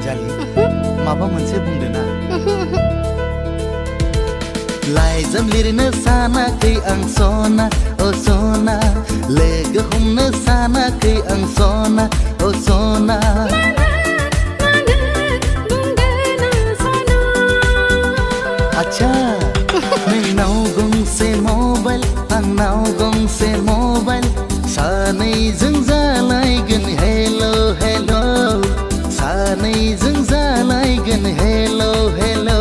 अनजालि माबा मोनसे बुंदो ना लाइजाम लिरनो सानाखै आं सना ओ सना लोगो हमनो सानाखै आं सना ओ सना आच्छा नोंनाव गंसे मबाइल आंनाव गंसे मबाइल सानैजों जालायगोन हेलो हेलो सानैजों जालायगोन हेलो हेलो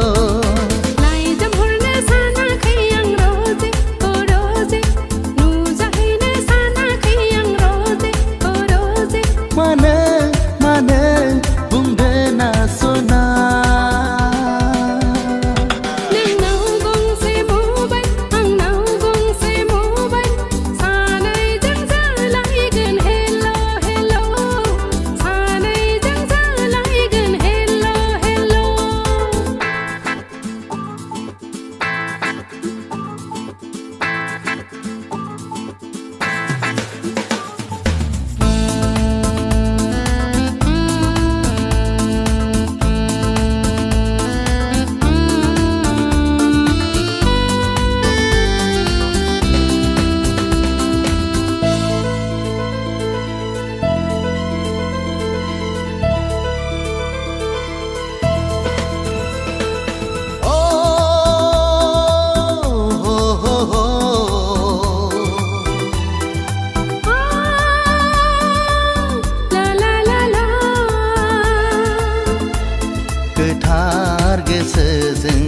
गोथार गोसोजों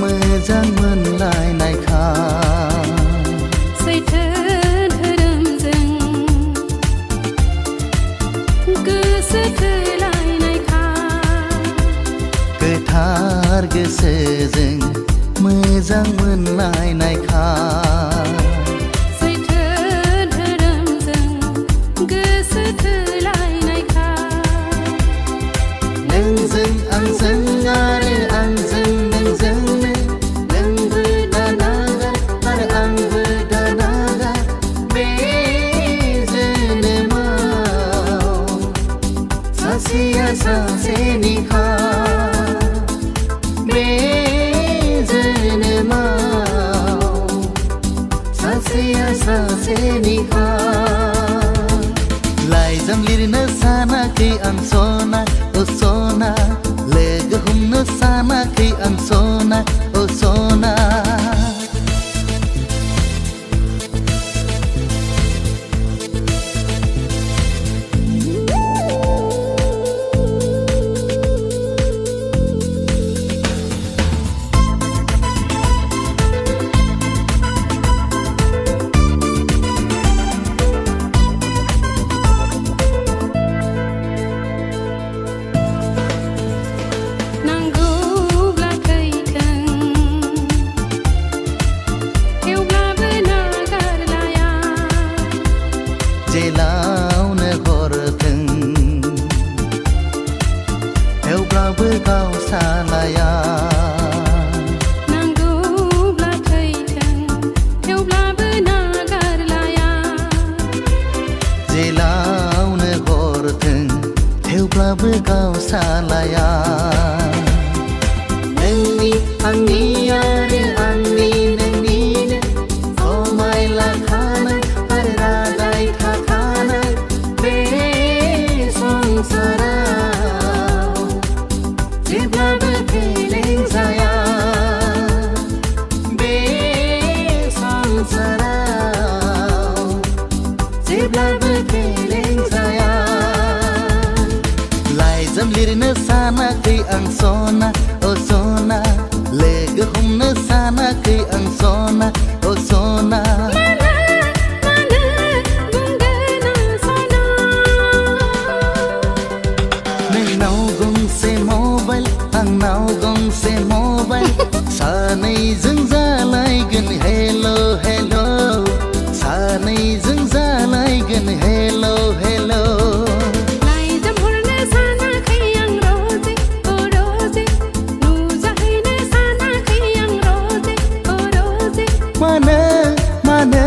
मोजां मोनलायनायखा सैथो धोरोमजों गोसो थोलायनायखा गोथार गोसोजों मोजां मोनलायनायखा सैथो धोरोमजों गोसो थोलायनायखा नोंजों आंजों आरो आंजों नोंजोंनो नोंबो दानागार आरो आंबो दानागार बे जोनोमाव सासेया सासेनिखा बे जोनोमाव सासेया सासेनिखा लाइजाम लिरनो सानाखै आं सना ओ सना लोगो हमनो सानाखै आं सना ओ सना जेलावनो हरथों थेवब्लाबो गावसालाया नांगौब्ला थैथों थेवब्लाबो नागारलाया जेलावनो हरथों थेवब्लाबो गावसालाया नोंनि आंनि आरो आंनि नोंनिनो समायलाखानाय आरो रादाय थाखानाय बे संसाराव जेब्लाबो फेलें जाया बे संसाराव जेब्लाबो फेलें जाया लाइजाम लिरनो सानाखै आं सना ओ सना लोगो हमनो सानाखै आं सना ओ सना नोंनाव गंसे मबाइल आंनाव गंसे मबाइल सानैजों जालायगोन हेलो हेलो सानैजों जालायगोन हेलो हेलो लाइजाम हरनो सानाखै आं रोजे ओ रोजे नुजाहैनो सानाखै आं रोजे ओ रोजे मानो मानो